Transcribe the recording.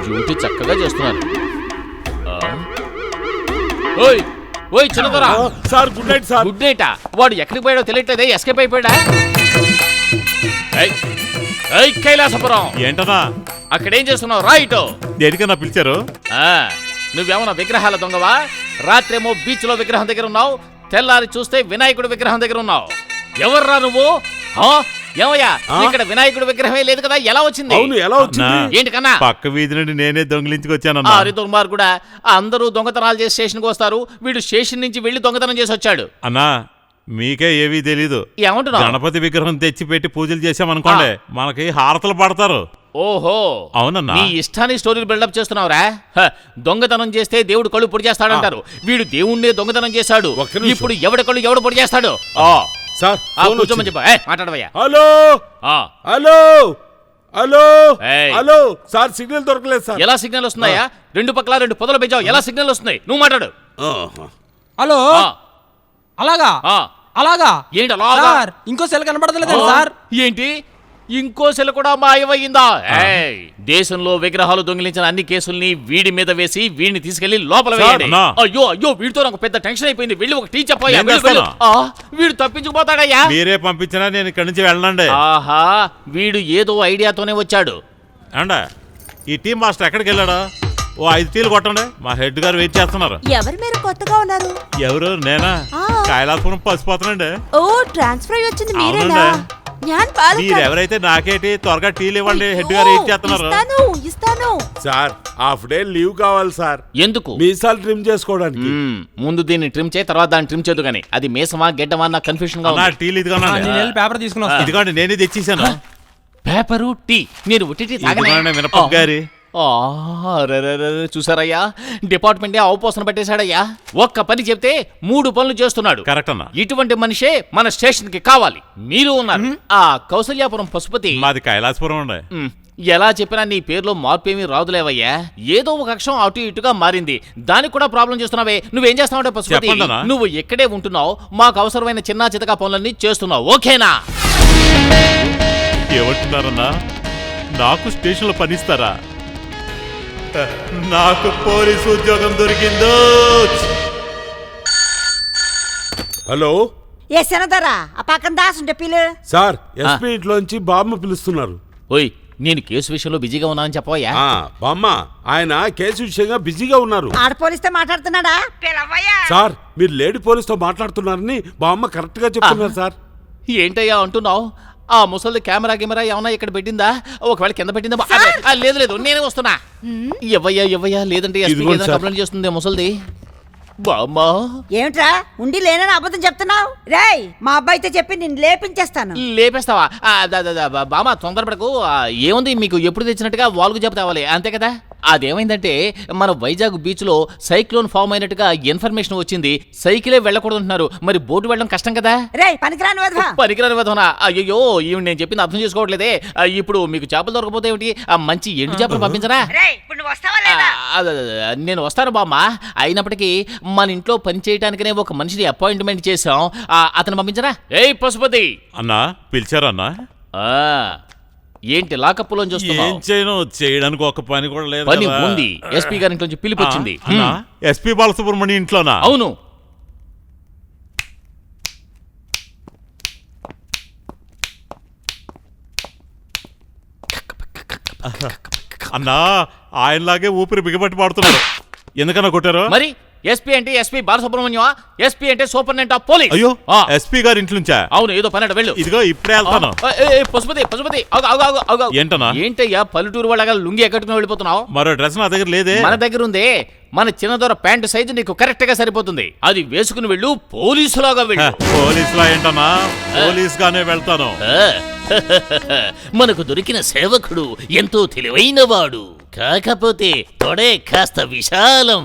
Duty చక్కగా చేస్తున్నారు. ఓయ్ ఓయ్ చిన్నదొరా sir good night sir. Good నైటా? వాడు ఎక్కడికి పోయాడో తెలియట్లేదే, ఎస్కేప్ అయిపోయాడా? కైలాసపురం ఏంటనా అక్కడేం చేస్తున్నావు? రైట్. దేనికన్నా పిలిచారు? నువ్వేమన్నా విగ్రహాల దొంగవా? రాత్రేమో బీచ్ లో విగ్రహం దగ్గర ఉన్నావు, తెల్లారి చూస్తే వినాయకుడి విగ్రహం దగ్గర ఉన్నావు. ఎవర్రా నువ్వు? ఏమయ్యా ఇక్కడ వినాయకుడి విగ్రహమే లేదు కదా, ఎలా వచ్చింది? ఏంటి కన్నా? పక్క వీధి నుండి నేనే దొంగిలించుకొచ్చానన్నా. దుర్మార్గుడా, అందరూ దొంగతనాలు చేసి స్టేషన్కి వస్తారు, వీడు స్టేషన్ నుంచి వెళ్లి దొంగతనం చేసి వచ్చాడు. అన్నా మీకే ఏవీ తెలీదు. ఏమంటున్నావు? గణపతి విగ్రహం తెచ్చి పెట్టి పూజలు చేసామనుకోండి, మనకి హారతలు పడతారు. ఓహో అవునన్నా. నీ ఇష్టాన్ని స్టోరీలు బిల్డప్ చేస్తున్నావురా? దొంగతనం చేస్తే దేవుడు కళ్ళు పొడి చేస్తాడంటారు, వీడు దేవుణ్ణే దొంగతనం చేశాడు. ఇప్పుడు ఎవడి కళ్ళు ఎవడు పొడి చేస్తాడు? కూర్చోమని చెప్పా, మాట్లాడవయ్యా. Hello hello hello hello sir, signal దొరకలేదు సార్. ఎలా సిగ్నల్ వస్తున్నాయా? రెండు పక్కల రెండు పొదలు పెంచావు, ఎలా సిగ్నల్ వస్తున్నాయి? నువ్వు మాట్లాడు. హలో అలాగా అలాగా ఏంటి అలాగా? ఇంకో సెల్ కనబడతలేదు సార్. ఏంటి ఇంకో సెల్ కూడా మాయమైందా? దేశంలో విగ్రహాలు దొంగిలించిన అన్ని కేసుల్ని వీడి మీద వేసి వీడిని తీసుకెళ్లి లోపల వేయండి. అయ్యో అయ్యో, వీడితో నాకు పెద్ద టెన్షన్ అయిపోయింది. వెళ్ళి ఒక టీ చెప్పాయా? వీడు తప్పించుకుపోతాడయ్యా. మీరే పంపించినా నేను ఇక్కడి నుంచి వెళ్ళండి. ఆహా, వీడు ఏదో ఐడియాతోనే వచ్చాడు. అండా ఈ టీం మాస్టర్ ఎక్కడికి వెళ్ళాడా? ఓ 5 టీలు కొట్టండి, మా హెడ్ గారు వెయిట్ చేస్తున్నారు. ఎవరు మీరు? కొత్తగా ఉన్నారు. ఎవరు? నేనా? కైలాసపురం పసిపోతానండి. ఓ ట్రాన్స్ఫర్ వచ్చింది మీరేనా? మీరెవరైతే నాకేటి, త్వరగా టీలు ఇవ్వండి, హెడ్ గారు వెయిట్ చేస్తున్నారు. ఇస్తాను సార్, హాఫ్ డే లీవ్ కావాలి సార్. ఎందుకు? మీసాలు ట్రిమ్ చేసుకోవడానికి. ముందు దీన్ని ట్రిమ్ చేయి, తర్వాత దాన్ని ట్రిమ్ చేద్దు గానీ. అది మేసమా గెడ్డమా నాకు కన్ఫ్యూషన్ గా ఉంది. టీలు ఇదిగోండి, పేపర్ తీసుకున్నా. ఇదిగోండి నేనే తెచ్చేసాను. పేపరు టీ నేను ఉట్టి మినపప్పు గారి. చూసారయ్యా, డిపార్ట్మెంటే అవపోసన పెట్టేశాడయ్యా. ఒక్క పని చెప్తే 3 పనులు చేస్తున్నాడు. కరెక్ట్ అన్నా. ఇటువంటి మనిషే మన స్టేషన్ కి కావాలి. మీరు ఉన్నారు. ఆ కౌసల్యాపురం పశుపతి మాది కైలాసపురం అండి. ఎలా చెప్పినా నీ పేరులో మార్పు ఏమీ రాదులేవయ్యా. ఏదో ఒక అక్షరం అటు ఇటుగా మారింది, దానికి కూడా ప్రాబ్లం చేస్తున్నావే. నువ్వేం చేస్తావంటే పశుపతి, నువ్వు ఎక్కడే ఉంటున్నావు, మాకు అవసరమైన చిన్న చితకా పనులన్నీ చేస్తున్నావు, ఓకేనా? ఏమంటున్నారన్నా? నాకు స్టేషన్ లో పనిస్తారా? నాకు పోలీసు ఉద్యోగం దొరికిందో. హలో ఎసనదరా, ఆ పక్కన దాసుంటే పిలు. సార్, ఎస్పీ ఇంట్లోంచి బామ్మ పిలుస్తున్నారు. ఓయ్, నేను కేసు విషయంలో బిజీగా ఉన్నానని చెప్పవయ్యా. బామ్మ, ఆయన కేసు విషయంగా బిజీగా ఉన్నారు. ఆడ పోలీస్తో మాట్లాడుతున్నాడా? సార్, మీరు లేడీ పోలీస్తో మాట్లాడుతున్నారని బామ్మ కరెక్ట్ గా చెప్తున్నారు సార్. ఏంటయ్యా అంటున్నావు? ఆ ముసలి కెమెరా ఏమన్నా ఇక్కడ పెట్టిందా? ఒకవేళ కింద పెట్టిందా? లేదు లేదు, నేనే వస్తున్నా. ఇవ్వయ్యా లేదంటే కంప్లైంట్ చేస్తుంది ముసలిది. బామ్మా, ఏమిట్రా ఉండి లేనని అబద్ధం చెప్తున్నావు? రేయ్, మా అబ్బాయితో చెప్పి నేను లేపించేస్తాను. లేపేస్తావా? బామా తొందరపడకు. ఏముంది, మీకు ఎప్పుడు తెచ్చినట్టుగా వాల్గు చెప్తావాలి, అంతే కదా. అదేమైందంటే మన వైజాగ్ బీచ్ లో సైక్లోన్ ఫామ్ అయినట్టుగా ఇన్ఫర్మేషన్ వచ్చింది. సైకిలే వెళ్ళకూడదు అంటున్నారు. మరి బోటు వెళ్ళడం కష్టం కదా. పనికిరాని విధవనా? అయ్యో, ఈవిడ నేను చెప్పింది అర్థం చేసుకోవట్లేదే. ఇప్పుడు మీకు చేపలు దొరకపోతే ఏమిటి, మంచి ఎండు చేపలు పంపించరా? నేను వస్తాను బామ్మ. అయినప్పటికీ మన ఇంట్లో పని చేయడానికనే ఒక మనిషిని అపాయింట్మెంట్ చేశాం, అతను పంపించరా? ఏయ్ పశుపతి అన్నా, పిలిచారా అన్నా? ఏంటి లాకప్పులో చేయడానికి ఒక పని కూడా లేదు. పని ఉంది. ఎస్పీ గారి ఇంట్లో పిలుపు వచ్చింది. ఎస్పీ బాలసుబ్రహ్మణ్యం ఇంట్లోనా? అవును. అన్నా, ఆయనలాగే ఊపిరి బిగబట్టి పాడుతున్నాడు. ఎందుకన్నా కొట్టారు? మరి ఎస్పీ అంటే ఎస్పీ బాలసుబ్రహ్మణ్యం, ఎస్పీ అంటే సూపరింటెండెంట్ ఆఫ్ పోలీస్. అయ్యో, ఎస్పీ గారి ఇంట్లో నుంచా? అవును, ఏదో పని వెళ్ళు. ఇదిగో ఇప్పుడే వెళ్తాను. పశుపతి ఏంటన్నా? ఏంటయ్యా పల్లెటూరు వాళ్ళగా లుంగి ఎక్కడికి వెళ్ళిపోతున్నావు? మరో డ్రెస్ నా దగ్గర లేదే. మన దగ్గర ఉందే. మన చిన్నదొర ప్యాంటు సైజు నీకు కరెక్ట్ గా సరిపోతుంది. అది వేసుకుని వెళ్ళు, పోలీసులాగా వెళ్ళు. పోలీసులా ఏంటన్నా? పోలీస్ గానే వెళ్తాను. మనకు దొరికిన సేవకుడు ఎంతో తెలివైన వాడు, కాకపోతే తొడే కాస్త విశాలం.